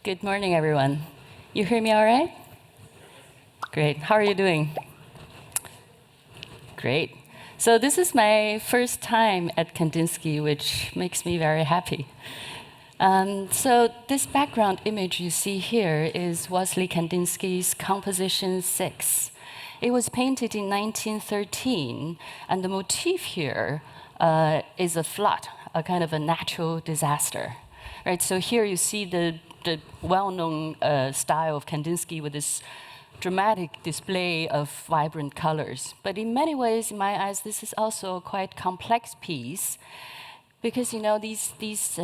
Good morning, everyone. You hear me all right? Great. How are you doing? Great. So this is my first time at KanDDDinsky, which makes me very happy. So this background image you see here is Wassily Kandinsky's Composition 6. It was painted in 1913, and the motif here is a flood, a kind of a natural disaster. Right, so here you see the well-known style of Kandinsky with this dramatic display of vibrant colors. But in many ways, in my eyes, this is also a quite complex piece because these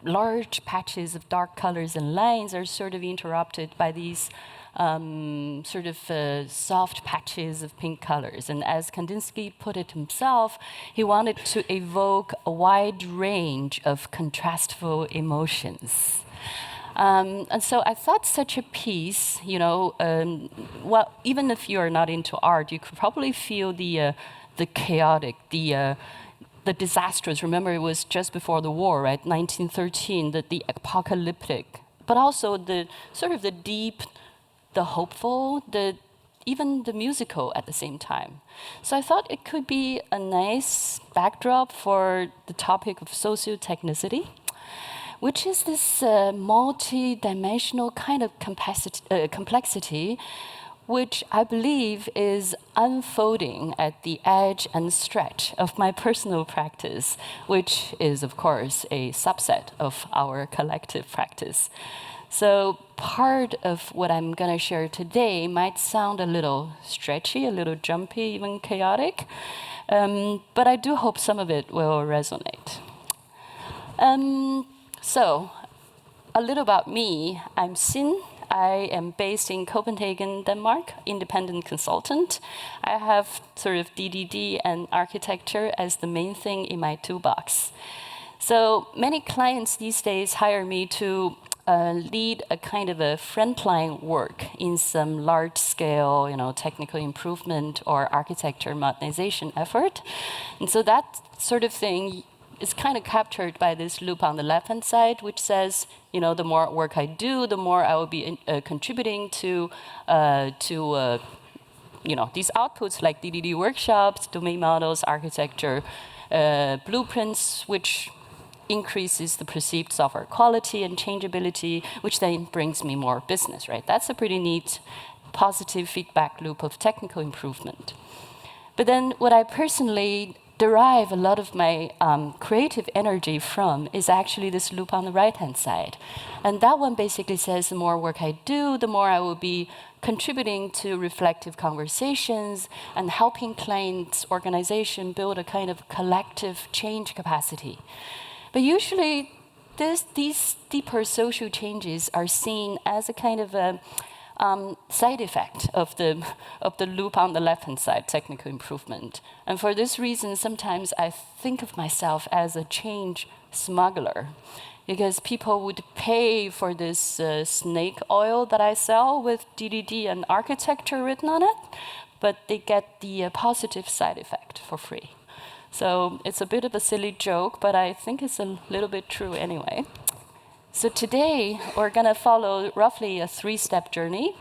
large patches of dark colors and lines are sort of interrupted by these soft patches of pink colors. And as Kandinsky put it himself, he wanted to evoke a wide range of contrastful emotions. And so I thought such a piece, well, even if you are not into art, you could probably feel the chaotic, the disastrous. Remember, it was just before the war, right? 1913, the apocalyptic, but also the sort of the deep, the hopeful, even the musical at the same time. So I thought it could be a nice backdrop for the topic of sociotechnicity, which is this multi-dimensional kind of complexity, which I believe is unfolding at the edge and stretch of my personal practice, which is, of course, a subset of our collective practice. So part of what I'm going to share today might sound a little stretchy, a little jumpy, even chaotic, but I do hope some of it will resonate. So, a little about me. I'm Xin. I am based in Copenhagen, Denmark, independent consultant. I have sort of DDD and architecture as the main thing in my toolbox. So many clients these days hire me to lead a kind of a frontline work in some large-scale, technical improvement or architecture modernization effort. And so that sort of thing is kind of captured by this loop on the left-hand side, which says, the more work I do, the more I will be contributing to these outputs like DDD workshops, domain models, architecture, blueprints, which increases the perceived software quality and changeability, which then brings me more business, right? That's a pretty neat positive feedback loop of technical improvement. But then what I personally derive a lot of my creative energy from is actually this loop on the right-hand side. And that one basically says the more work I do, the more I will be contributing to reflective conversations and helping clients' organization build a kind of collective change capacity. But usually, these deeper social changes are seen as a kind of a side effect of the loop on the left-hand side, technical improvement. And for this reason, sometimes I think of myself as a change smuggler, because people would pay for this snake oil that I sell with DDD and architecture written on it, but they get the positive side effect for free. So it's a bit of a silly joke, but I think it's a little bit true anyway. So today, we're going to follow roughly a 3-step journey,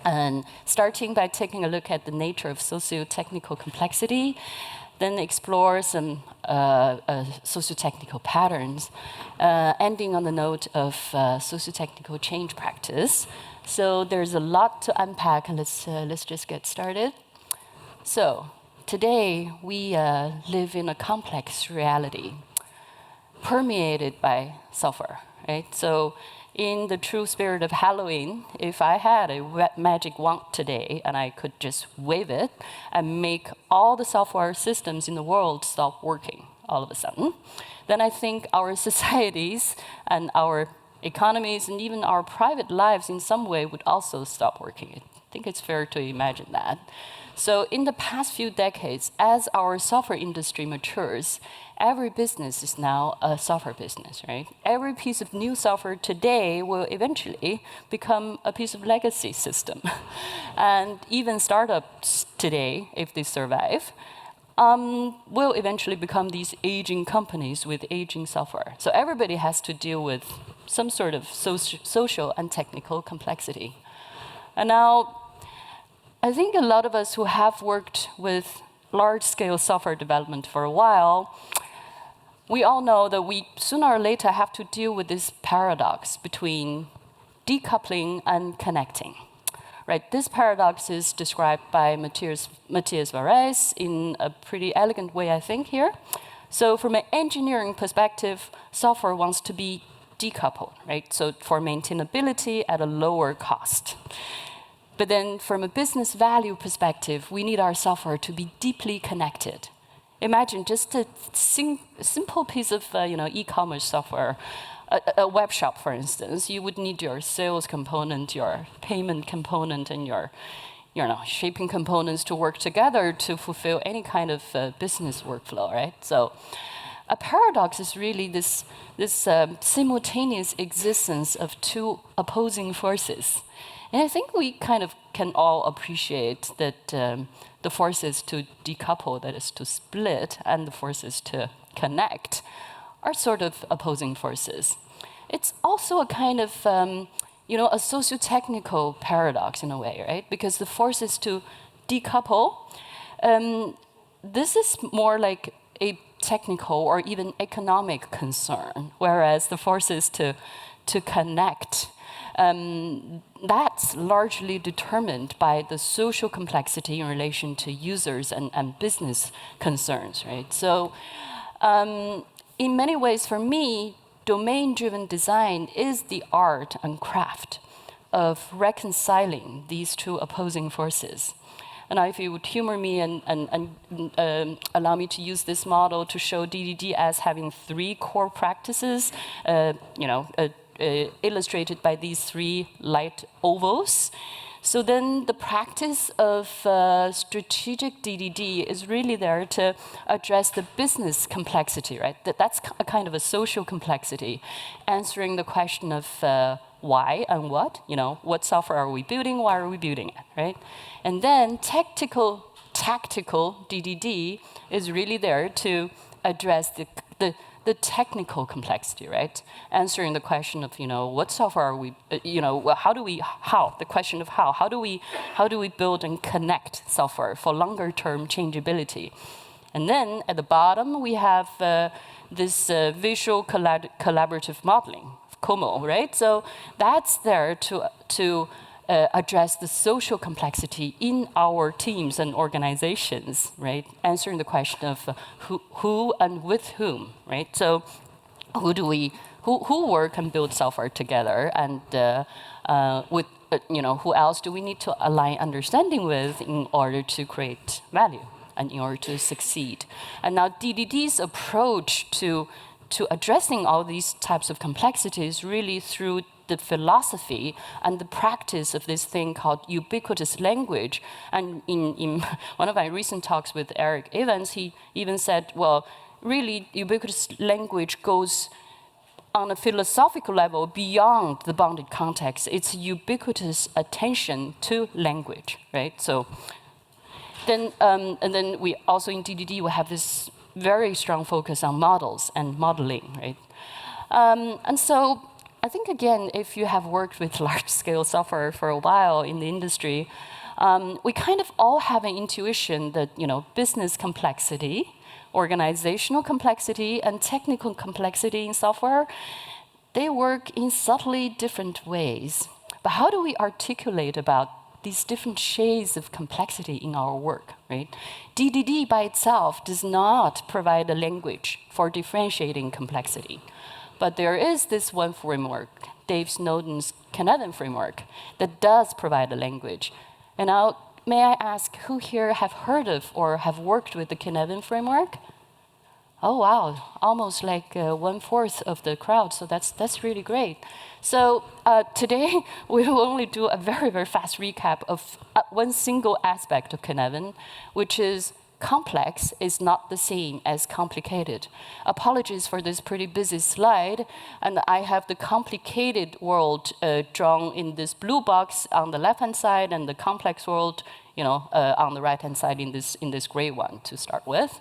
and starting by taking a look at the nature of socio-technical complexity, then explore some socio-technical patterns, ending on the note of socio-technical change practice. So there's a lot to unpack, and let's just get started. So today, we live in a complex reality, permeated by software. Right? So in the true spirit of Halloween, if I had a magic wand today and I could just wave it and make all the software systems in the world stop working all of a sudden, then I think our societies and our economies and even our private lives in some way would also stop working. I think it's fair to imagine that. So in the past few decades, as our software industry matures, every business is now a software business, right? Every piece of new software today will eventually become a piece of legacy system. And even startups today, if they survive, will eventually become these aging companies with aging software. So everybody has to deal with some sort of social and technical complexity. And now, I think a lot of us who have worked with large-scale software development for a while, we all know that we sooner or later have to deal with this paradox between decoupling and connecting. Right, this paradox is described by Matthias Varese in a pretty elegant way, I think, here. So from an engineering perspective, software wants to be decoupled, right? So for maintainability at a lower cost. But then from a business value perspective, we need our software to be deeply connected. Imagine just a simple piece of e-commerce software, a web shop, for instance. You would need your sales component, your payment component, and your shipping components to work together to fulfill any kind of business workflow, right? So a paradox is really this simultaneous existence of two opposing forces. And I think we kind of can all appreciate that the forces to decouple, that is to split, and the forces to connect are sort of opposing forces. It's also a kind of, a sociotechnical paradox in a way, right? Because the forces to decouple, this is more like a technical or even economic concern, whereas the forces to connect, that's largely determined by the social complexity in relation to users and business concerns, right? So in many ways, for me, domain-driven design is the art and craft of reconciling these two opposing forces. And now if you would humor me and allow me to use this model to show DDD as having three core practices, illustrated by these three light ovals. So then the practice of strategic DDD is really there to address the business complexity, right? That's a kind of a social complexity, answering the question of why and what, what software are we building, why are we building it, right? And then tactical DDD is really there to address the technical complexity, right? Answering the question of, what software are we, the question of how do we build and connect software for longer term changeability? And then at the bottom, we have this visual collaborative modeling, COMO, right? So that's there to address the social complexity in our teams and organizations, right? Answering the question of who and with whom, right? So who work and build software together, and with who else do we need to align understanding with in order to create value and in order to succeed? And now DDD's approach to addressing all these types of complexities really through the philosophy and the practice of this thing called ubiquitous language. And in one of my recent talks with Eric Evans, he even said, well, really, ubiquitous language goes on a philosophical level beyond the bounded context. It's ubiquitous attention to language, right? So then, and then we also in DDD, we have this very strong focus on models and modeling, right? And so I think, again, if you have worked with large-scale software for a while in the industry, we kind of all have an intuition that, business complexity, organizational complexity, and technical complexity in software, they work in subtly different ways. But how do we articulate about these different shades of complexity in our work, right? DDD by itself does not provide a language for differentiating complexity. But there is this one framework, Dave Snowden's KanDDDinsky framework, that does provide a language. And now, may I ask, who here have heard of or have worked with the KanDDDinsky framework? Oh, wow, almost like 1/4 of the crowd, so that's really great. So today, we will only do a very, very fast recap of one single aspect of KanDDDinsky, which is complex is not the same as complicated. Apologies for this pretty busy slide, and I have the complicated world drawn in this blue box on the left-hand side and the complex world on the right-hand side in this gray one to start with.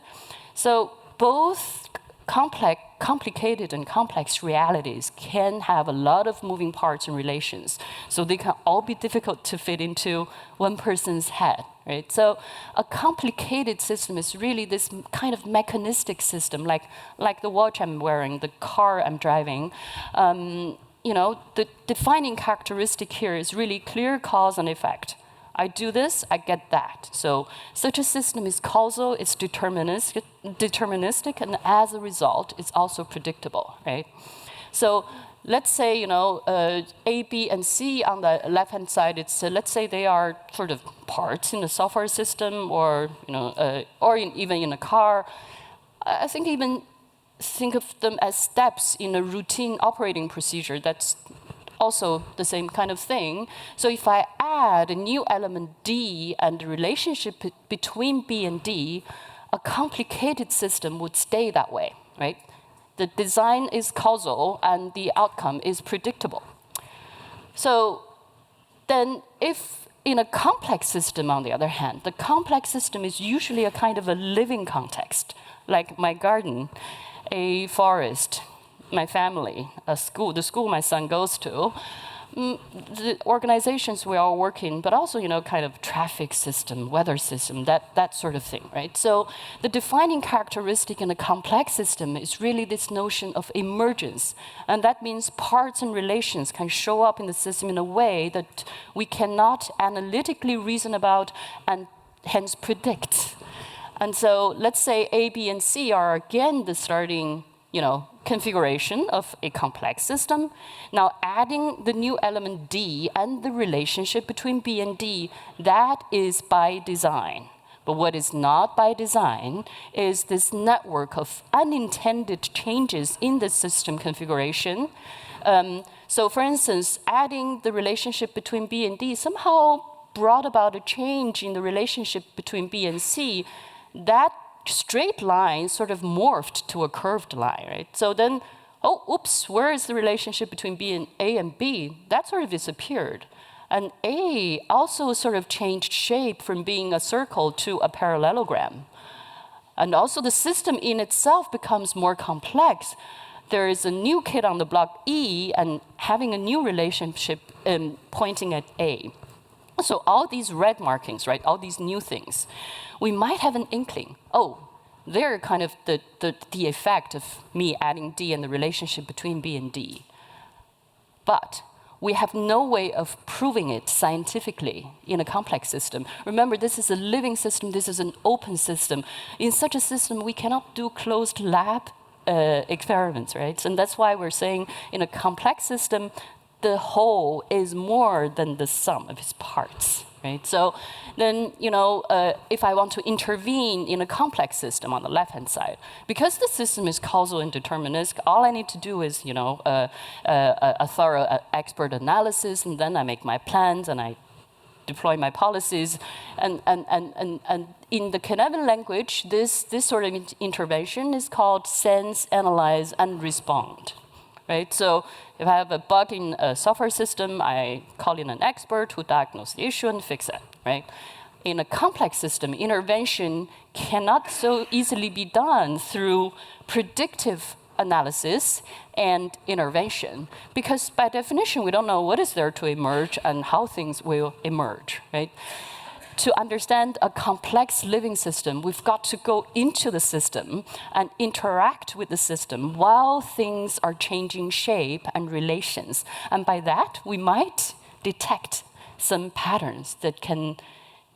So both complicated and complex realities can have a lot of moving parts and relations. So they can all be difficult to fit into one person's head, right? So a complicated system is really this kind of mechanistic system, like the watch I'm wearing, the car I'm driving. The defining characteristic here is really clear cause and effect. I do this, I get that. So such a system is causal, it's deterministic, and as a result, it's also predictable, right? So let's say, A, B, and C on the left-hand side, it's, let's say they are sort of parts in the software system or, even in a car. I think even think of them as steps in a routine operating procedure that's also the same kind of thing. So if I add a new element D and the relationship between B and D, a complicated system would stay that way, right? The design is causal and the outcome is predictable. So then if in a complex system, on the other hand, the complex system is usually a kind of a living context, like my garden, a forest, my family, a school, the school my son goes to, the organizations we all work in, but also, kind of traffic system, weather system, that sort of thing, right? So the defining characteristic in a complex system is really this notion of emergence. And that means parts and relations can show up in the system in a way that we cannot analytically reason about and hence predict. And so let's say A, B, and C are again the starting configuration of a complex system. Now adding the new element D and the relationship between B and D, that is by design. But what is not by design is this network of unintended changes in the system configuration. So for instance, adding the relationship between B and D somehow brought about a change in the relationship between B and C. That straight line sort of morphed to a curved line, right? So then, oh, oops, where is the relationship between A and B? That sort of disappeared. And A also sort of changed shape from being a circle to a parallelogram. And also the system in itself becomes more complex. There is a new kid on the block, E, and having a new relationship pointing at A. So all these red markings, right, all these new things, we might have an inkling. Oh, they're kind of the effect of me adding D and the relationship between B and D. But we have no way of proving it scientifically in a complex system. Remember, this is a living system, this is an open system. In such a system, we cannot do closed lab experiments, right? And that's why we're saying in a complex system, the whole is more than the sum of its parts, right? So then, if I want to intervene in a complex system on the left-hand side, because the system is causal and deterministic, all I need to do is, a thorough expert analysis, and then I make my plans and I deploy my policies. And in the KanDDDinsky language, this sort of intervention is called sense, analyze, and respond. Right? So if I have a bug in a software system, I call in an expert who diagnoses the issue and fix it. Right? In a complex system, intervention cannot so easily be done through predictive analysis and intervention, because by definition, we don't know what is there to emerge and how things will emerge. Right? To understand a complex living system, we've got to go into the system and interact with the system while things are changing shape and relations. And by that, we might detect some patterns that can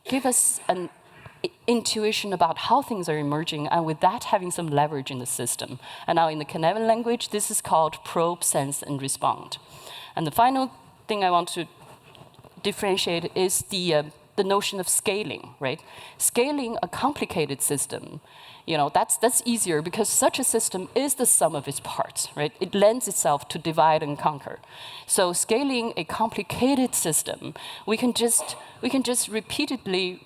give us an intuition about how things are emerging, and with that, having some leverage in the system. And now in the KanDDDinsky language, this is called probe, sense, and respond. And the final thing I want to differentiate is the notion of scaling, right? Scaling a complicated system, that's easier because such a system is the sum of its parts, right? It lends itself to divide and conquer. So scaling a complicated system, we can just repeatedly,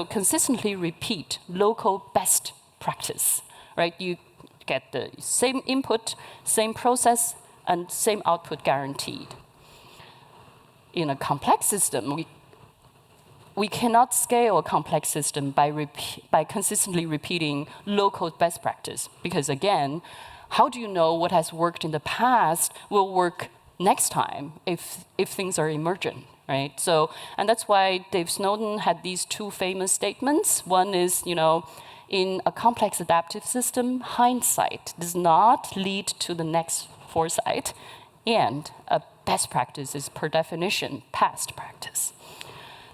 consistently repeat local best practice, right? You get the same input, same process, and same output guaranteed. In a complex system, we cannot scale a complex system by consistently repeating local best practice. Because again, how do you know what has worked in the past will work next time if things are emergent, right? So, and that's why Dave Snowden had these two famous statements. One is, in a complex adaptive system, hindsight does not lead to the next foresight, and a best practice is per definition past practice.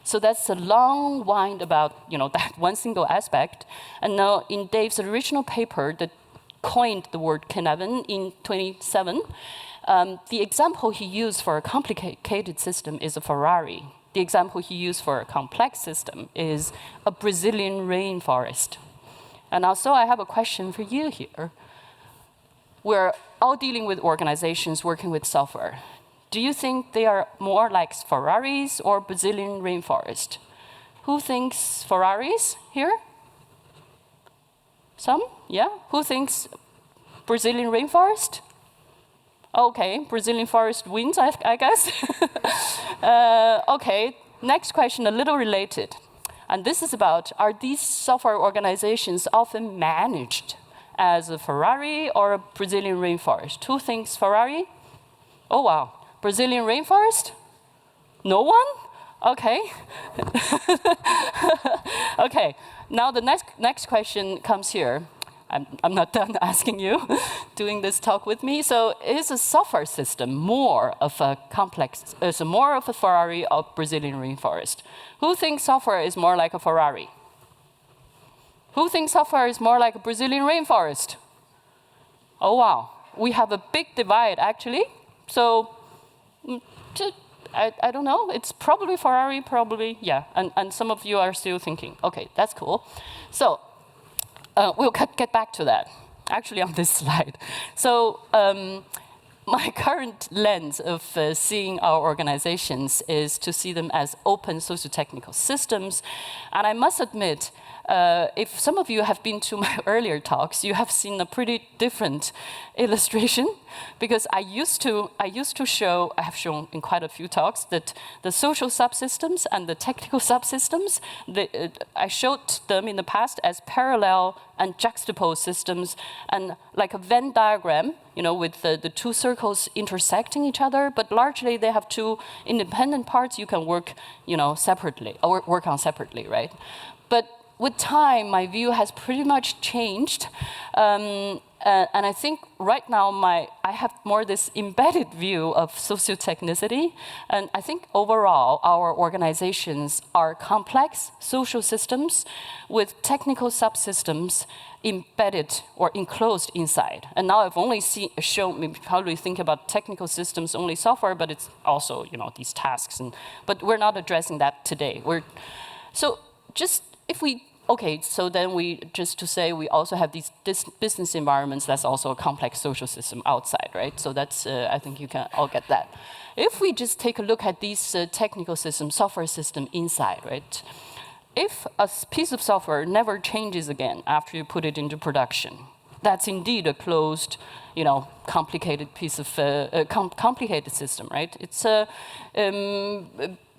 So that's a long wind about that one single aspect. And now in Dave's original paper that coined the word KanDDDinsky in 2007, the example he used for a complicated system is a Ferrari. The example he used for a complex system is a Brazilian rainforest. And also I have a question for you here. We're all dealing with organizations working with software. Do you think they are more like Ferraris or Brazilian rainforest? Who thinks Ferraris here? Some? Yeah? Who thinks Brazilian rainforest? Okay, Brazilian forest wins, I guess. Okay, next question, a little related. And this is about, are these software organizations often managed as a Ferrari or a Brazilian rainforest? Who thinks Ferrari? Oh, wow. Brazilian rainforest? No one? Okay. Okay, now the next question comes here. I'm not done asking you, doing this talk with me. So is a software system more of a complex, is it more of a Ferrari or Brazilian rainforest? Who thinks software is more like a Ferrari? Who thinks software is more like a Brazilian rainforest? Oh, wow. We have a big divide, actually. So I don't know. It's probably Ferrari, probably, yeah. And some of you are still thinking, OK, that's cool. So we'll get back to that, actually, on this slide. So my current lens of seeing our organizations is to see them as open socio-technical systems. And I must admit, if some of you have been to my earlier talks, you have seen a pretty different illustration, because I have shown in quite a few talks that the social subsystems and the technical subsystems, I showed them in the past as parallel and juxtaposed systems, and like a Venn diagram, with the two circles intersecting each other, but largely they have two independent parts you can work, separately, or work on separately, right? But with time, my view has pretty much changed. And I think right now I have more this embedded view of sociotechnicity. And I think overall, our organizations are complex social systems with technical subsystems embedded or enclosed inside. And now I've only shown, maybe probably think about technical systems, only software, but it's also these tasks. But we're not addressing that today. So just if we, okay, so then just to say we also have these business environments, that's also a complex social system outside, right? So that's, I think you can all get that. If we just take a look at these technical systems, software system inside, right? If a piece of software never changes again after you put it into production, that's indeed a closed, complicated piece of, complicated system, right? It's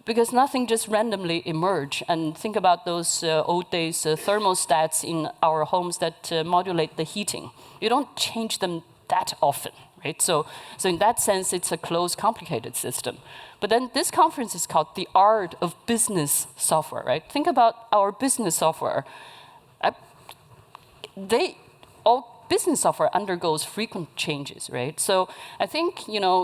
because nothing just randomly emerge. And think about those old days thermostats in our homes that modulate the heating. You don't change them that often, right? So in that sense, it's a closed, complicated system. But then this conference is called The Art of Business Software, right? Think about our business software. All business software undergoes frequent changes, right? So I think,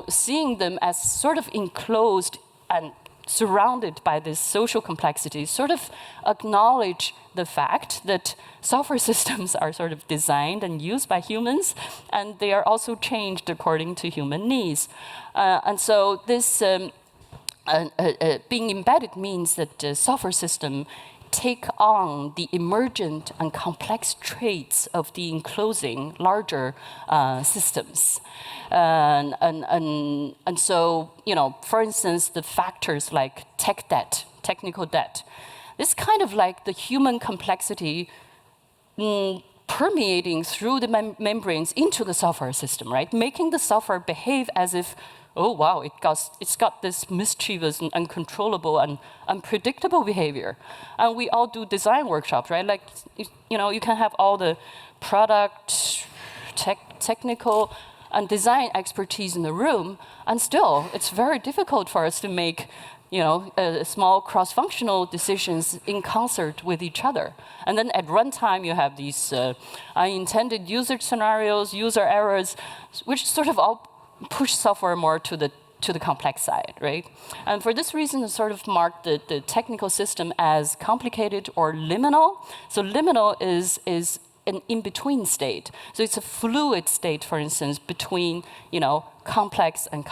seeing them as sort of enclosed and surrounded by this social complexity, sort of acknowledge the fact that software systems are sort of designed and used by humans, and they are also changed according to human needs. And so this being embedded means that the software system take on the emergent and complex traits of the enclosing larger systems. And so, for instance, the factors like tech debt, technical debt, this kind of like the human complexity permeating through the membranes into the software system, right? Making the software behave as if oh wow, it's got this mischievous and uncontrollable and unpredictable behavior. And we all do design workshops, right? Like, you can have all the product, technical, and design expertise in the room, and still, it's very difficult for us to make small cross-functional decisions in concert with each other. And then at runtime, you have these unintended user scenarios, user errors, which sort of all push software more to the complex side, right? And for this reason, it sort of marked the technical system as complicated or liminal. So liminal is an in-between state. So it's a fluid state, for instance, between complex and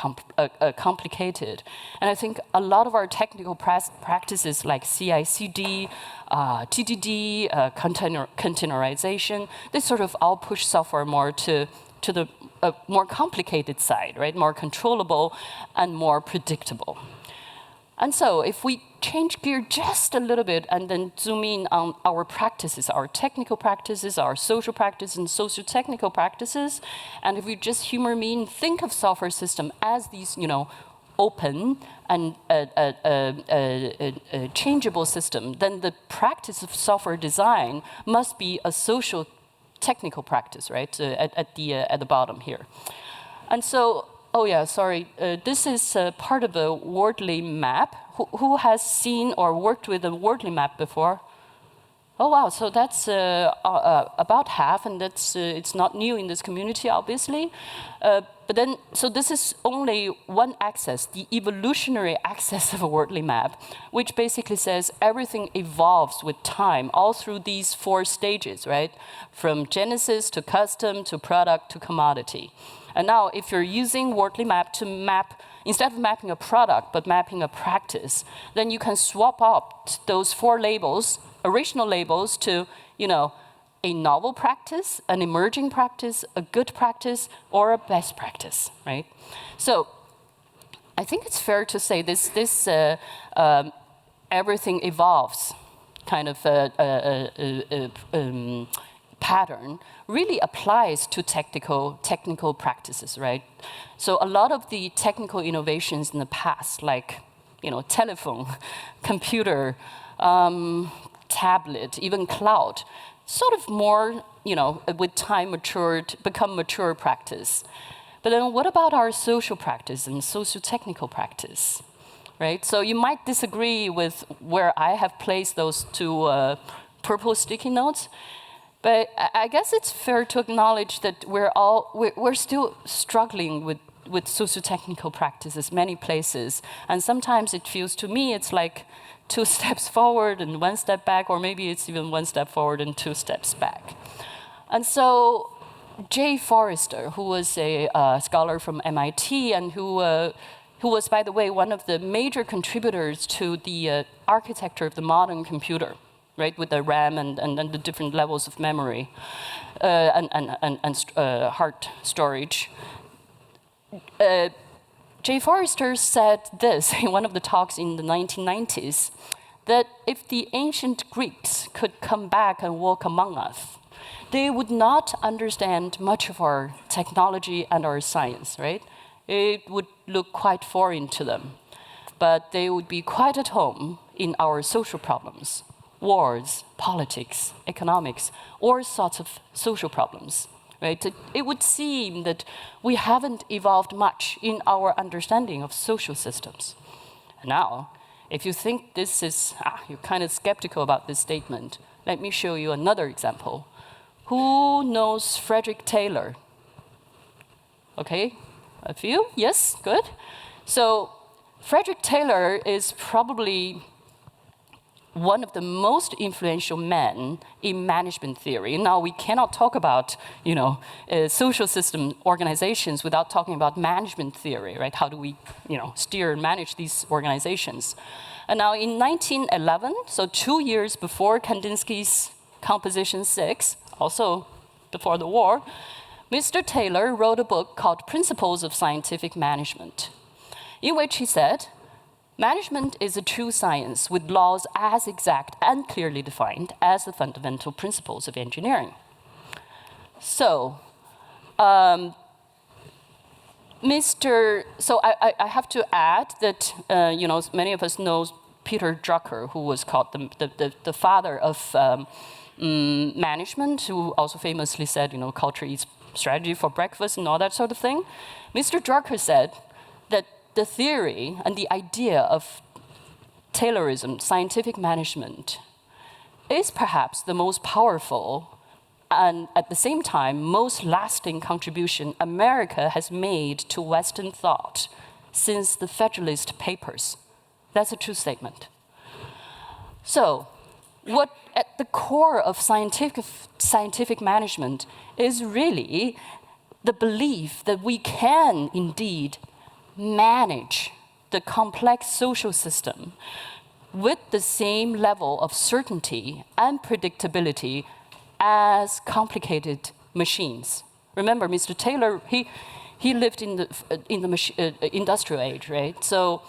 complicated. And I think a lot of our technical practices like CI/CD, DDD, containerization, they sort of all push software more to the more complicated side, right? More controllable and more predictable. And so if we change gear just a little bit and then zoom in on our practices, our technical practices, our social practices, and socio-technical practices, and if we just humor me and think of software system as these, open and changeable system, then the practice of software design must be a social technical practice, right? At the bottom here. And so, oh yeah, sorry. This is part of a Wordly map. Who has seen or worked with a Wordly map before? Oh wow, so that's about half, and it's not new in this community, obviously. But then, so this is only one axis, the evolutionary axis of a Wordly map, which basically says everything evolves with time, all through these 4 stages, right? From genesis to custom to product to commodity. And now, if you're using Wordly map to map, instead of mapping a product, but mapping a practice, then you can swap out those 4 labels, original labels, to, a novel practice, an emerging practice, a good practice, or a best practice, right? So I think it's fair to say this everything evolves kind of pattern really applies to technical practices, right? So a lot of the technical innovations in the past, like telephone, computer, tablet, even cloud, sort of more, with time become mature practice. But then what about our social practice and socio-technical practice, right? So you might disagree with where I have placed those 2 purple sticky notes, but I guess it's fair to acknowledge that we're still struggling with socio-technical practices many places, and sometimes it feels to me it's like 2 steps forward and 1 step back, or maybe it's even 1 step forward and 2 steps back. And so Jay Forrester, who was a scholar from MIT and who was, by the way, one of the major contributors to the architecture of the modern computer, right, with the RAM and the different levels of memory and hard storage. Jay Forrester said this in one of the talks in the 1990s, that if the ancient Greeks could come back and walk among us, they would not understand much of our technology and our science, right? It would look quite foreign to them, but they would be quite at home in our social problems, wars, politics, economics, all sorts of social problems. Right? It would seem that we haven't evolved much in our understanding of social systems. Now, if you think this is, you're kind of skeptical about this statement, let me show you another example. Who knows Frederick Taylor? Okay, a few? Yes, good. So Frederick Taylor is probably one of the most influential men in management theory. Now, we cannot talk about, social system organizations without talking about management theory, right? How do we, steer and manage these organizations? And now, in 1911, so 2 years before Kandinsky's Composition 6, also before the war, Mr. Taylor wrote a book called Principles of Scientific Management, in which he said, management is a true science with laws as exact and clearly defined as the fundamental principles of engineering. So, So I have to add that many of us know Peter Drucker, who was called the father of management, who also famously said, culture eats strategy for breakfast and all that sort of thing. Mr. Drucker said that the theory and the idea of Taylorism, scientific management, is perhaps the most powerful and at the same time most lasting contribution America has made to Western thought since the Federalist Papers. That's a true statement. So, what at the core of scientific management is really the belief that we can indeed manage the complex social system with the same level of certainty and predictability as complicated machines. Remember, Mr. Taylor, he lived in the industrial age, right? So,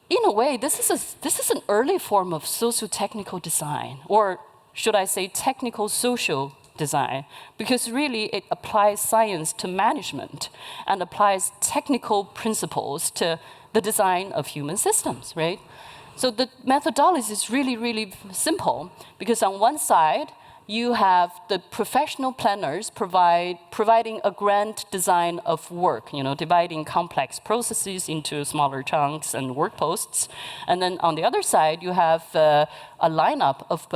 in a way, this is an early form of sociotechnical design, or should I say technical social design, because really it applies science to management and applies technical principles to the design of human systems, right? So the methodology is really, really simple, because on one side, you have the professional planners providing a grand design of work, dividing complex processes into smaller chunks and work posts. And then on the other side, you have a lineup of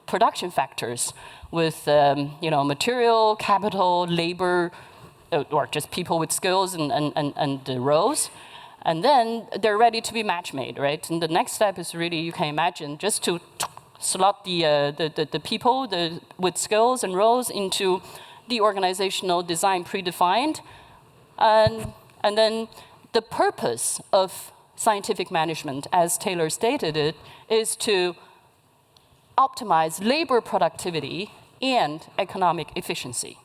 production factors with material, capital, labor, or just people with skills and roles. And then they're ready to be match made, right? And the next step is really, you can imagine, just to slot the people with skills and roles into the organizational design predefined. And then the purpose of scientific management, as Taylor stated it, is to optimize labor productivity and economic efficiency.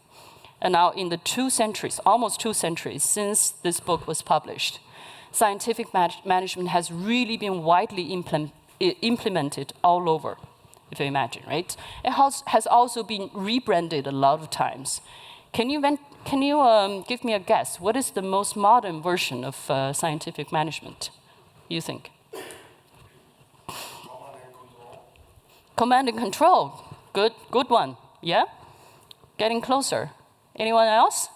And now in the 2 centuries, almost 2 centuries since this book was published, scientific management has really been widely implemented all over, if you imagine, right? It has also been rebranded a lot of times. Can you give me a guess? What is the most modern version of scientific management, you think? Command and control. Good one. Yeah? Getting closer. Anyone else?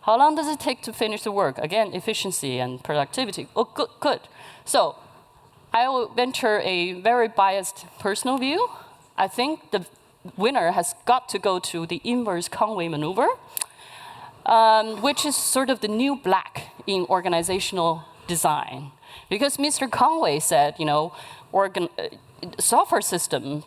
How long does it take to finish the work? Again, efficiency and productivity. Oh, good. So, I will venture a very biased personal view. I think the winner has got to go to the inverse Conway maneuver, which is sort of the new black in organizational design. Because Mr. Conway said, software system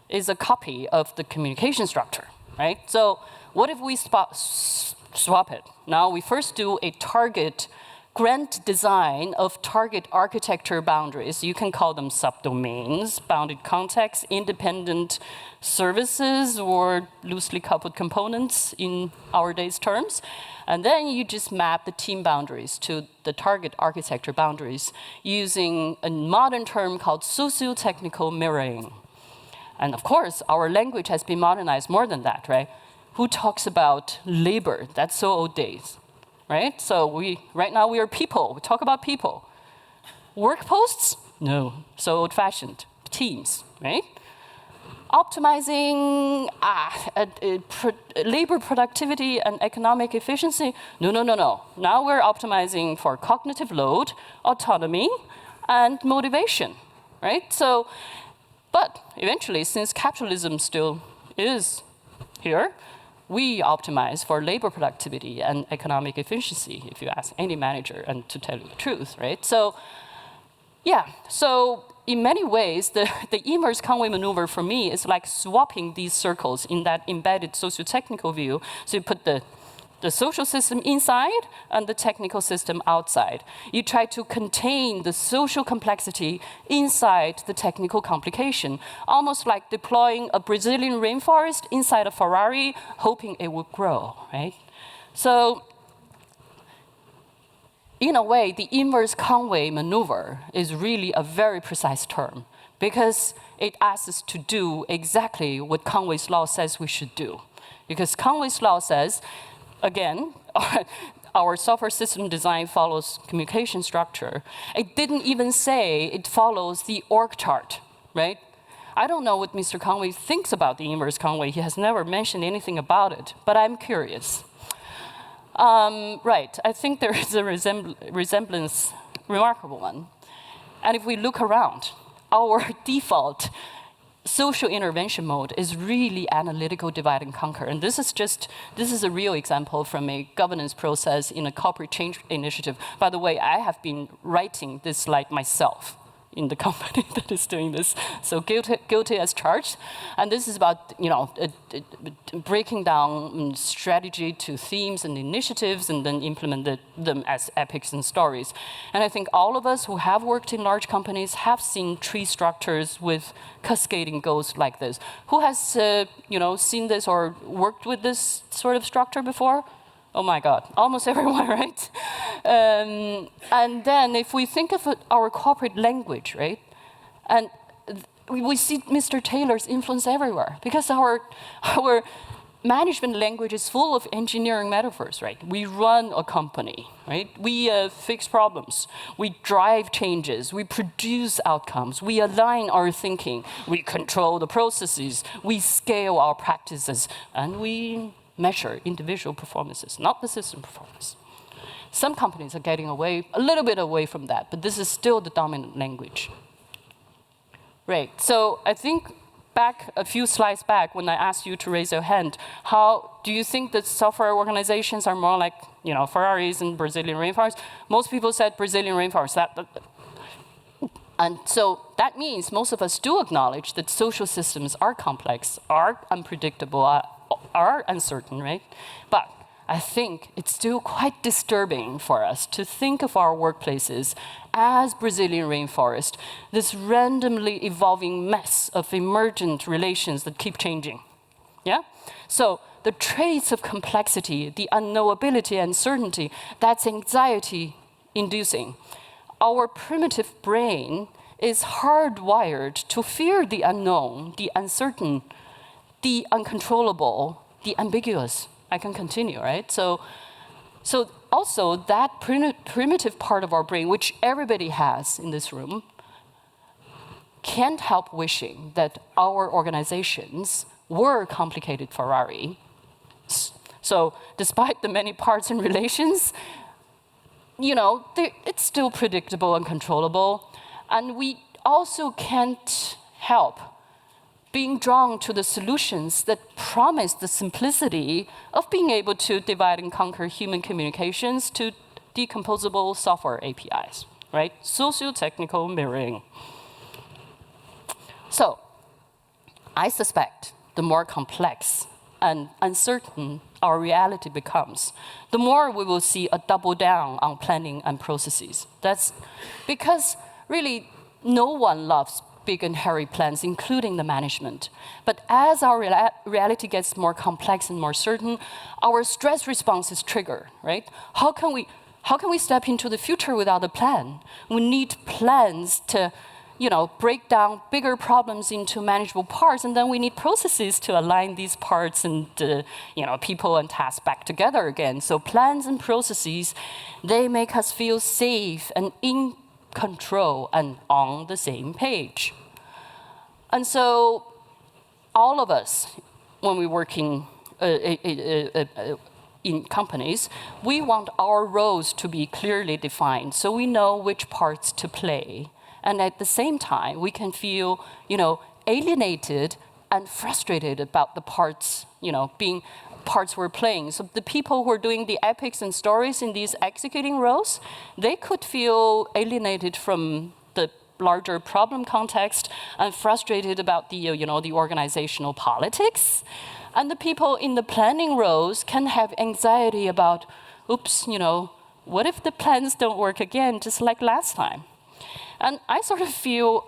is a copy of the communication structure, right? So, what if we swap it? Now we first do a target grand design of target architecture boundaries. You can call them subdomains, bounded context, independent services, or loosely coupled components in our day's terms. And then you just map the team boundaries to the target architecture boundaries using a modern term called sociotechnical mirroring. And of course, our language has been modernized more than that, right? Who talks about labor? That's so old days, right? So right now we are people. We talk about people. Work posts? No, so old-fashioned. Teams, right? Optimizing labor productivity and economic efficiency? No. Now we're optimizing for cognitive load, autonomy, and motivation, right? So, but eventually, since capitalism still is here, we optimize for labor productivity and economic efficiency, if you ask any manager, and to tell you the truth, right? So, yeah, so in many ways, the inverse Conway maneuver for me is like swapping these circles in that embedded sociotechnical view. So you put the social system inside and the technical system outside. You try to contain the social complexity inside the technical complication, almost like deploying a Brazilian rainforest inside a Ferrari, hoping it would grow, right? So, in a way, the inverse Conway maneuver is really a very precise term, because it asks us to do exactly what Conway's law says we should do. Because Conway's law says, again, our software system design follows communication structure. It didn't even say it follows the org chart, right? I don't know what Mr. Conway thinks about the inverse Conway. He has never mentioned anything about it, but I'm curious. Right, I think there is a resemblance, remarkable one. And if we look around, our default social intervention mode is really analytical divide and conquer. And this is a real example from a governance process in a corporate change initiative. By the way, I have been writing this slide myself in the company that is doing this. So guilty as charged. And this is about breaking down strategy to themes and initiatives and then implement them as epics and stories. And I think all of us who have worked in large companies have seen tree structures with cascading goals like this. Who has seen this or worked with this sort of structure before? Oh my God, almost everyone, right? And then if we think of our corporate language, right? And we see Mr. Taylor's influence everywhere because our management language is full of engineering metaphors, right? We run a company, right? We fix problems. We drive changes. We produce outcomes. We align our thinking. We control the processes. We scale our practices. And we measure individual performances, not the system performance. Some companies are getting a little bit away from that, but this is still the dominant language. Right, so I think a few slides back, when I asked you to raise your hand, how do you think that software organizations are more like, Ferraris and Brazilian rainforests? Most people said Brazilian rainforest. And so that means most of us do acknowledge that social systems are complex, are unpredictable, are uncertain, right? But I think it's still quite disturbing for us to think of our workplaces as Brazilian rainforest, this randomly evolving mess of emergent relations that keep changing. Yeah? So the traits of complexity, the unknowability, uncertainty, that's anxiety-inducing. Our primitive brain is hardwired to fear the unknown, the uncertain, the uncontrollable, the ambiguous. I can continue, right? So also that primitive part of our brain, which everybody has in this room, can't help wishing that our organizations were complicated Ferrari. So despite the many parts and relations, it's still predictable and controllable. And we also can't help being drawn to the solutions that promise the simplicity of being able to divide and conquer human communications to decomposable software APIs, right? Sociotechnical mirroring. So I suspect the more complex and uncertain our reality becomes, the more we will see a double down on planning and processes. That's because really no one loves big and hairy plans, including the management. But as our reality gets more complex and more certain, our stress response is triggered, right? How can we step into the future without a plan? We need plans to, break down bigger problems into manageable parts, and then we need processes to align these parts and, people and tasks back together again. So plans and processes, they make us feel safe and in control and on the same page. And so all of us, when we're working in companies, we want our roles to be clearly defined so we know which parts to play. And at the same time, we can feel, alienated and frustrated about the parts, being parts we're playing. So the people who are doing the epics and stories in these executing roles, they could feel alienated from the larger problem context and frustrated about the, the organizational politics. And the people in the planning roles can have anxiety about, oops, what if the plans don't work again, just like last time? And I sort of feel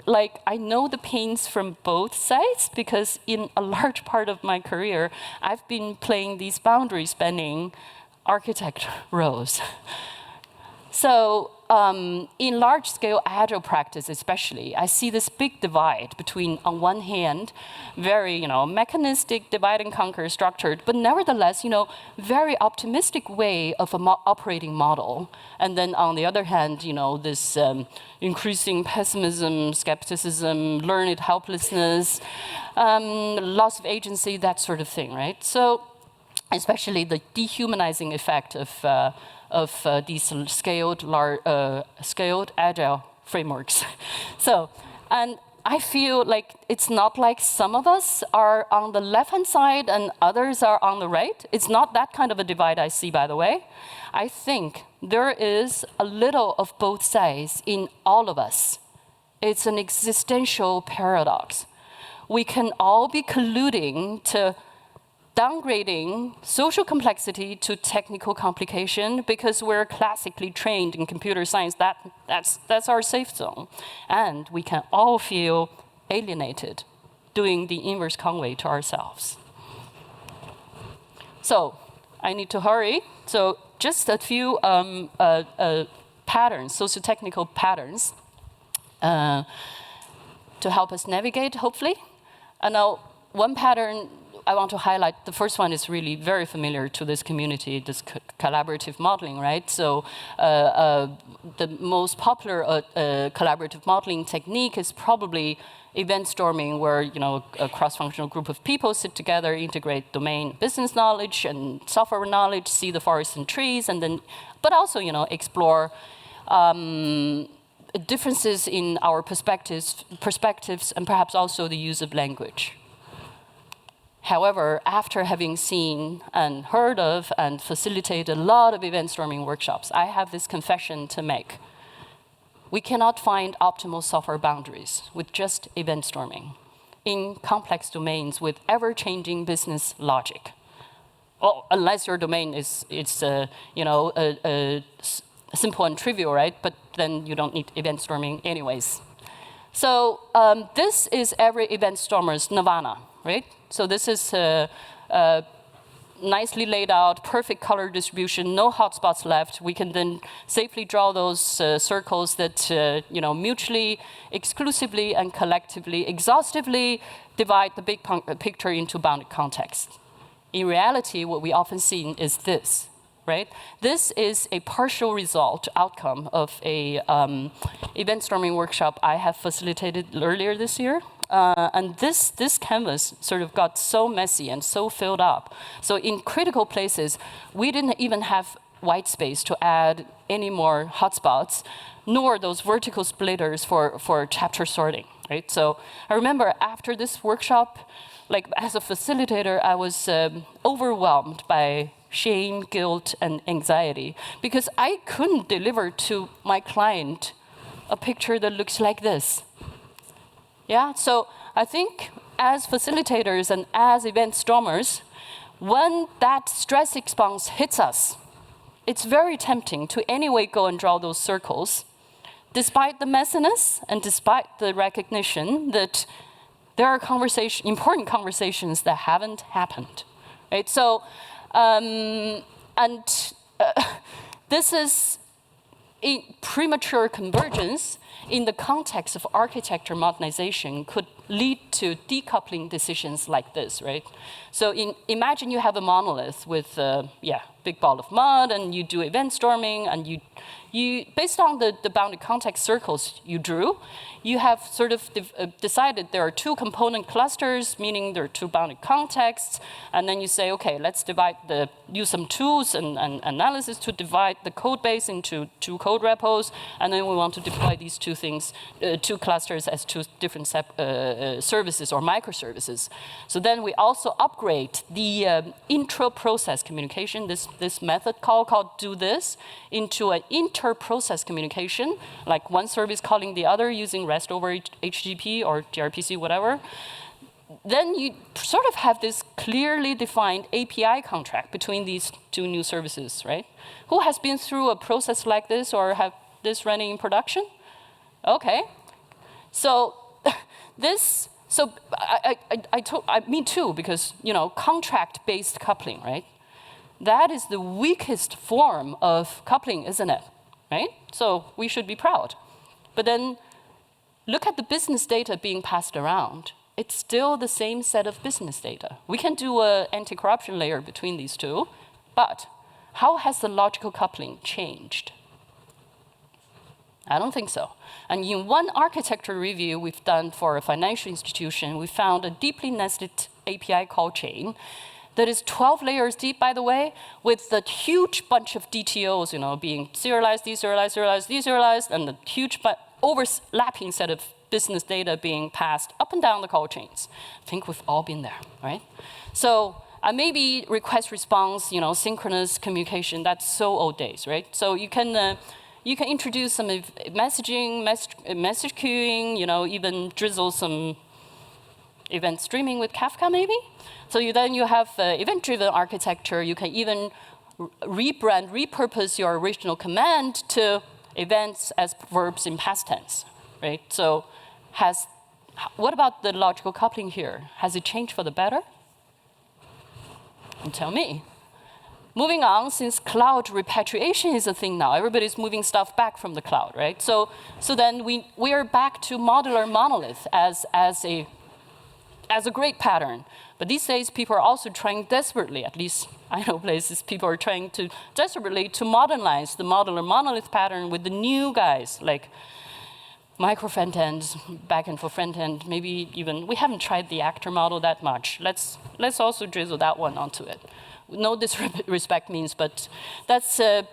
like I know the pains from both sides because in a large part of my career, I've been playing these boundary spanning architect roles. So in large-scale Agile practice especially, I see this big divide between, on one hand, very mechanistic, divide and conquer structured, but nevertheless, very optimistic way of an operating model. And then on the other hand, this increasing pessimism, skepticism, learned helplessness, loss of agency, that sort of thing, right? So especially the dehumanizing effect of these scaled Agile frameworks. So, and I feel like it's not like some of us are on the left-hand side and others are on the right. It's not that kind of a divide I see, by the way. I think there is a little of both sides in all of us. It's an existential paradox. We can all be colluding to downgrading social complexity to technical complication because we're classically trained in computer science. That's our safe zone. And we can all feel alienated, doing the inverse Conway to ourselves. So I need to hurry. So just a few patterns, sociotechnical patterns, to help us navigate, hopefully. And now one pattern I want to highlight, the first one is really very familiar to this community, this collaborative modeling, right? So the most popular collaborative modeling technique is probably event storming, where a cross-functional group of people sit together, integrate domain business knowledge and software knowledge, see the forest and trees, and then, but also explore differences in our perspectives, and perhaps also the use of language. However, after having seen and heard of and facilitated a lot of event storming workshops, I have this confession to make. We cannot find optimal software boundaries with just event storming in complex domains with ever-changing business logic. Well, unless your domain is simple and trivial, right? But then you don't need event storming anyways. So this is every event stormer's nirvana, right? So this is nicely laid out, perfect color distribution, no hotspots left. We can then safely draw those circles that mutually, exclusively, and collectively, exhaustively divide the big picture into bounded context. In reality, what we often see is this, right? This is a partial result, outcome of a event storming workshop I have facilitated earlier this year. And this canvas sort of got so messy and so filled up. So in critical places, we didn't even have white space to add any more hotspots, nor those vertical splitters for chapter sorting, right? So I remember after this workshop, like as a facilitator, I was overwhelmed by shame, guilt, and anxiety, because I couldn't deliver to my client a picture that looks like this. Yeah, so I think as facilitators and as event stormers, when that stress response hits us, it's very tempting to anyway go and draw those circles, despite the messiness and despite the recognition that there are important conversations that haven't happened, right? So, this is a premature convergence in the context of architecture modernization could lead to decoupling decisions like this, right? So imagine you have a monolith with big ball of mud, and you do event storming, and you based on the bounded context circles you drew, you have sort of decided there are two component clusters, meaning there are two bounded contexts, and then you say, okay, let's use some tools and analysis to divide the code base into two code repos, and then we want to deploy these two things, two clusters as two different services or microservices. So then we also upgrade the intra-process communication, this method called do this, into an inter-process communication, like one service calling the other using REST over HTTP or gRPC, whatever. Then you sort of have this clearly defined API contract between these two new services, right? Who has been through a process like this or have this running in production? Okay. So me too, because contract-based coupling, right? That is the weakest form of coupling, isn't it? right? So we should be proud. But then look at the business data being passed around. It's still the same set of business data. We can do an anti-corruption layer between these two, but how has the logical coupling changed? I don't think so. And in one architecture review we've done for a financial institution, we found a deeply nested API call chain that is 12 layers deep, by the way, with a huge bunch of DTOs, being serialized, deserialized, serialized, deserialized, and a huge overlapping set of business data being passed up and down the call chains. I think we've all been there, right? So maybe request response, synchronous communication, that's so old days, right? So you can introduce some messaging, message queuing, even drizzle some event streaming with Kafka, maybe. So then you have event-driven architecture. You can even repurpose your original command to events as verbs in past tense, right? So what about the logical coupling here? Has it changed for the better? You tell me. Moving on, since cloud repatriation is a thing now, everybody's moving stuff back from the cloud, right? So then we are back to modular monolith as a great pattern. But these days, people are also trying desperately, at least I know places, people are trying to desperately to modernize the modular monolith pattern with the new guys, like micro front-ends, back-end for front-end, maybe even, we haven't tried the actor model that much. Let's also drizzle that one onto it. No disrespect means, but that's, in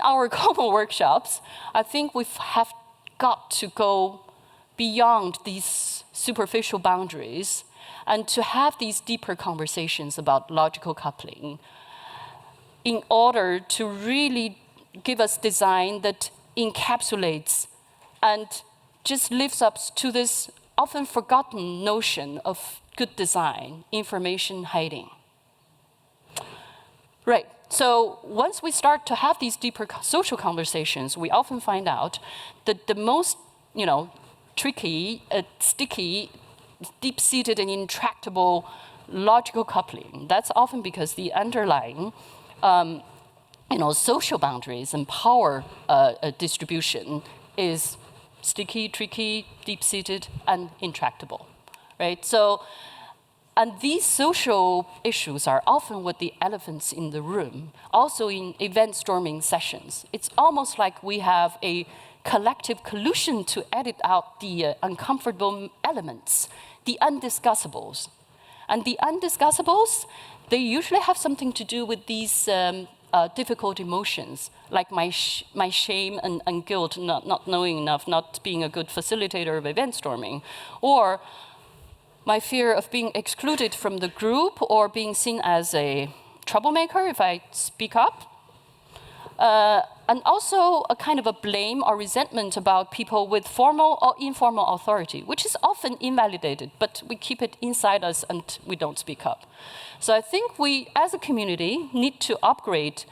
our common workshops, I think we have got to go beyond these superficial boundaries and to have these deeper conversations about logical coupling in order to really give us design that encapsulates and just lives up to this often forgotten notion of good design, information hiding. Right, so once we start to have these deeper social conversations, we often find out that the most, tricky, sticky, deep-seated and intractable logical coupling, that's often because the underlying, social boundaries and power distribution is sticky, tricky, deep-seated, and intractable, right? So, and these social issues are often with the elephants in the room, also in event storming sessions. It's almost like we have a collective collusion to edit out the uncomfortable elements, the undiscussables. And the undiscussables, they usually have something to do with these difficult emotions, like my shame and guilt, not knowing enough, not being a good facilitator of event storming, or my fear of being excluded from the group or being seen as a troublemaker if I speak up. And also a kind of a blame or resentment about people with formal or informal authority, which is often invalidated, but we keep it inside us and we don't speak up. So I think we, as a community, need to upgrade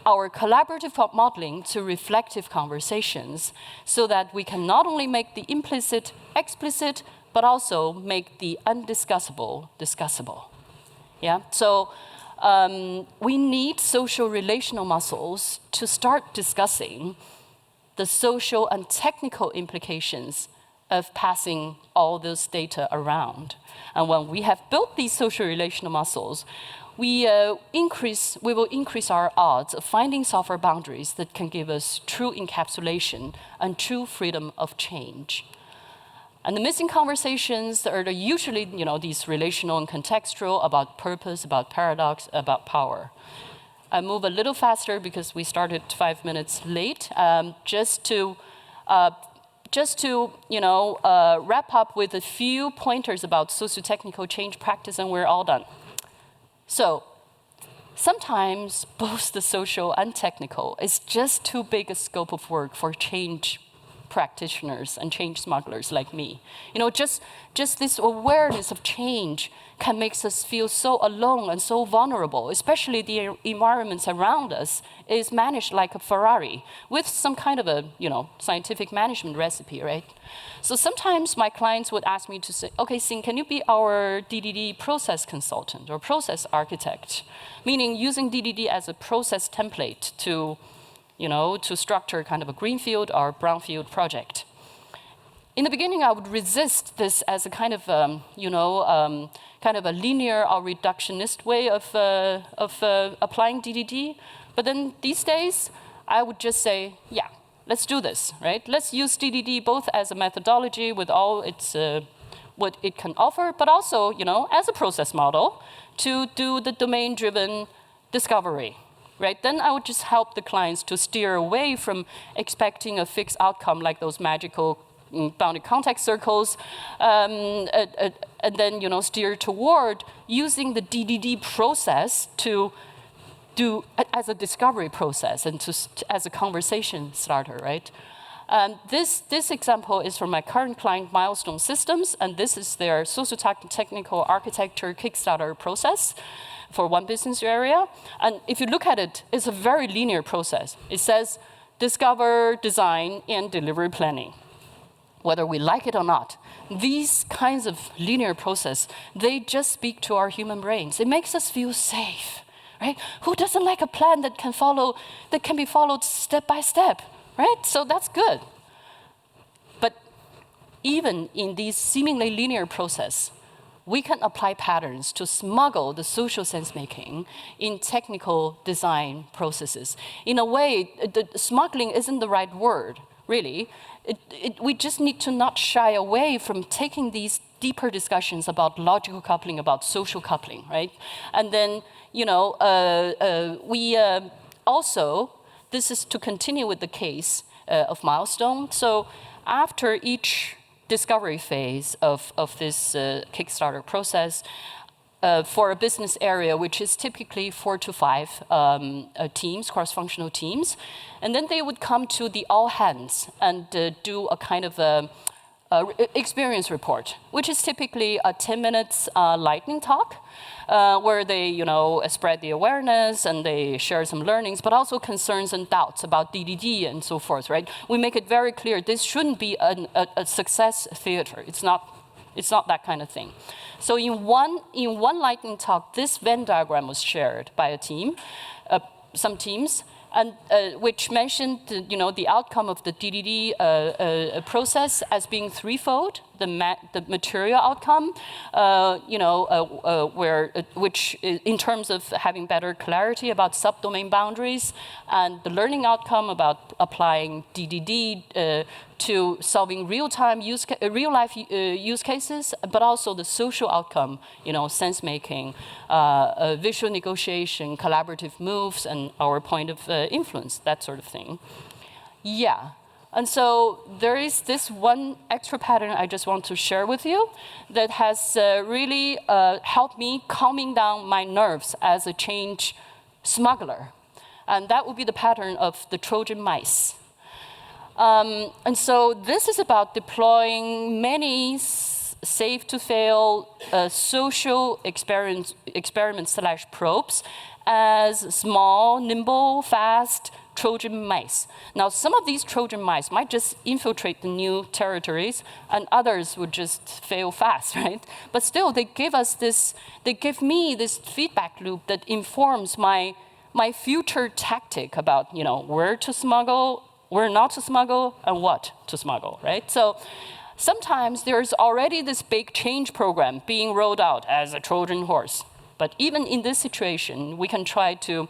our collaborative modeling to reflective conversations so that we can not only make the implicit explicit, but also make the undiscussable discussable. Yeah, so we need social relational muscles to start discussing the social and technical implications of passing all those data around. And when we have built these social relational muscles, we will increase our odds of finding software boundaries that can give us true encapsulation and true freedom of change. And the missing conversations are usually, these relational and contextual about purpose, about paradox, about power. I move a little faster because we started 5 minutes late, just to wrap up with a few pointers about sociotechnical change practice, and we're all done. So sometimes both the social and technical is just too big a scope of work for change practitioners and change smugglers like me. Just this awareness of change can make us feel so alone and so vulnerable, especially the environments around us is managed like a Ferrari with some kind of a, scientific management recipe, right? So sometimes my clients would ask me to say, okay, Xin, can you be our DDD process consultant or process architect? Meaning using DDD as a process template to to structure kind of a greenfield or brownfield project. In the beginning, I would resist this as a kind of, kind of a linear or reductionist way of applying DDD. But then these days, I would just say, yeah, let's do this, right? Let's use DDD both as a methodology with all its what it can offer, but also, as a process model to do the domain-driven discovery, right? Then I would just help the clients to steer away from expecting a fixed outcome like those magical bounded context circles, and then steer toward using the DDD process to do as a discovery process and as a conversation starter, right? This example is from my current client, Milestone Systems, and this is their Sociotechnical architecture Kickstarter process for one business area. And if you look at it, it's a very linear process. It says discover, design, and delivery planning. Whether we like it or not, these kinds of linear process, they just speak to our human brains. It makes us feel safe, right? Who doesn't like a plan that can be followed step by step, right? So that's good. But even in these seemingly linear process, we can apply patterns to smuggle the social sense-making in technical design processes. In a way, the smuggling isn't the right word, really. We just need to not shy away from taking these deeper discussions about logical coupling, about social coupling, right? And then, we also, this is to continue with the case of Milestone. So after each discovery phase of this Kickstarter process, for a business area, which is typically 4 to 5 teams, cross-functional teams. And then they would come to the all hands and do a kind of experience report, which is typically a 10 minutes lightning talk, where they spread the awareness and they share some learnings, but also concerns and doubts about DDD and so forth, right? We make it very clear this shouldn't be a success theater. It's not that kind of thing. So in one lightning talk, this Venn diagram was shared by a team, some teams, and which mentioned the outcome of the DDD process as being threefold: the material outcome, which in terms of having better clarity about subdomain boundaries, and the learning outcome about applying DDD to solving real-time real-life use cases, but also the social outcome, sense-making, visual negotiation, collaborative moves, and our point of influence, that sort of thing. Yeah. And so there is this one extra pattern I just want to share with you that has really helped me calming down my nerves as a change smuggler. And that would be the pattern of the Trojan mice. And so this is about deploying many safe-to-fail social experiments/probes as small, nimble, fast Trojan mice. Now, some of these Trojan mice might just infiltrate the new territories, and others would just fail fast, right? But still, they give me this feedback loop that informs my future tactic about, where to smuggle, where not to smuggle, and what to smuggle, right? So sometimes there's already this big change program being rolled out as a Trojan horse. But even in this situation, we can try to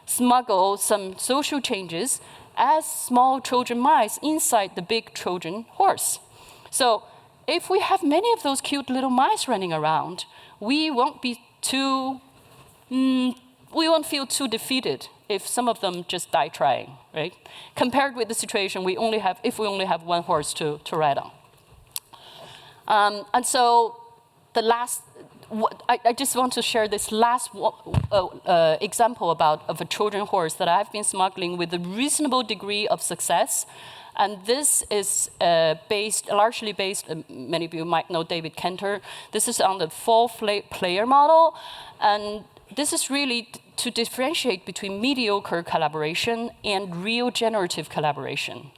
smuggle some social changes as small Trojan mice inside the big Trojan horse. So if we have many of those cute little mice running around, we won't feel too defeated if some of them just die trying, right? Compared with the situation if we only have one horse to ride on. And so I just want to share this last example of a Trojan horse that I've been smuggling with a reasonable degree of success. And this is largely based, many of you might know David Kenter. This is on the full player model. And this is really to differentiate between mediocre collaboration and real generative collaboration.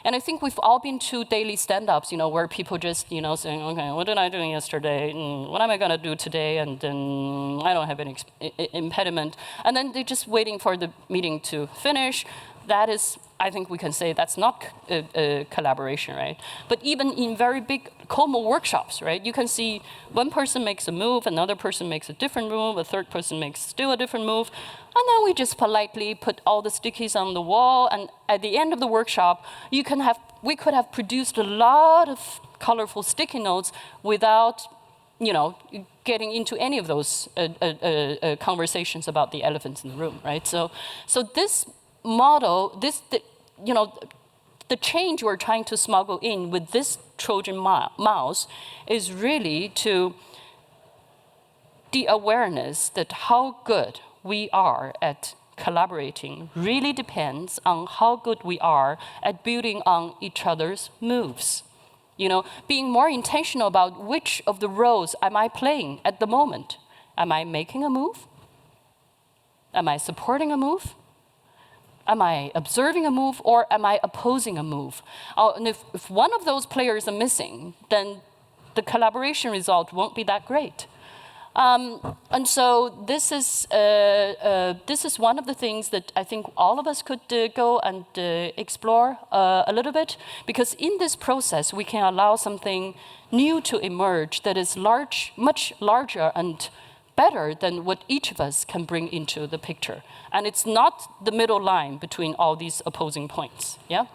And I think we've all been to daily stand-ups, where people just, saying, okay, what did I do yesterday? And what am I going to do today? And then I don't have any impediment. And then they're just waiting for the meeting to finish. that is, I think we can say that's not collaboration, right? But even in very big Como workshops, right? You can see one person makes a move, another person makes a different move, a third person makes still a different move, and then we just politely put all the stickies on the wall, and at the end of the workshop, we could have produced a lot of colorful sticky notes without, getting into any of those conversations about the elephants in the room, right? So this model, the change we're trying to smuggle in with this Trojan mouse is really to the awareness that how good we are at collaborating really depends on how good we are at building on each other's moves. Being more intentional about which of the roles am I playing at the moment. Am I making a move? Am I supporting a move? Am I observing a move, or am I opposing a move? And if one of those players are missing, then the collaboration result won't be that great. And so this is one of the things that I think all of us could go and explore a little bit, because in this process we can allow something new to emerge that is much larger and better than what each of us can bring into the picture. And it's not the middle line between all these opposing points. Yeah.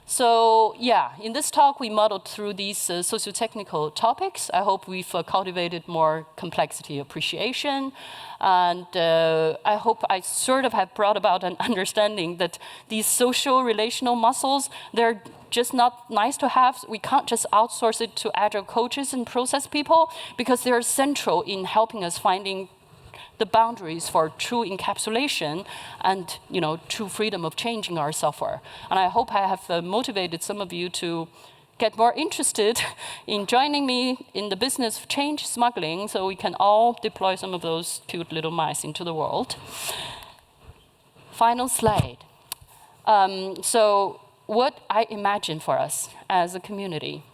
So yeah, in this talk we modeled through these socio-technical topics. I hope we've cultivated more complexity appreciation, and I hope I sort of have brought about an understanding that these social relational muscles, they're just not nice to have. We can't just outsource it to Agile coaches and process people, because they're central in helping us finding the boundaries for true encapsulation and true freedom of changing our software. And I hope I have motivated some of you to get more interested in joining me in the business of change smuggling, so we can all deploy some of those cute little mice into the world. Final slide. So what I imagine for us as a community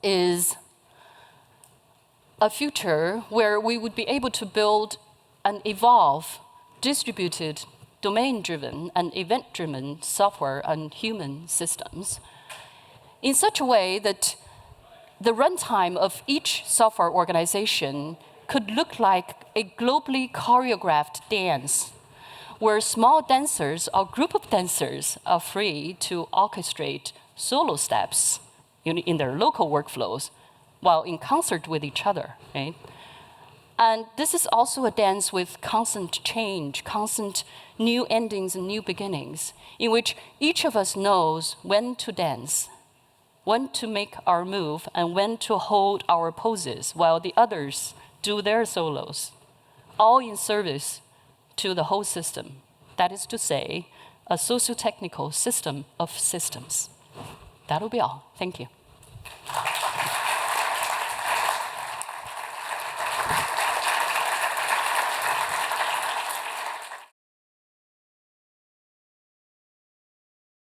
is a future where we would be able to build and evolve distributed, domain-driven, and event-driven software and human systems in such a way that the runtime of each software organization could look like a globally choreographed dance, where small dancers or group of dancers are free to orchestrate solo steps in their local workflows, while in concert with each other, right? And this is also a dance with constant change, constant new endings and new beginnings, in which each of us knows when to dance, when to make our move, and when to hold our poses while the others do their solos, all in service to the whole system. That is to say, a socio-technical system of systems. That'll be all. Thank you.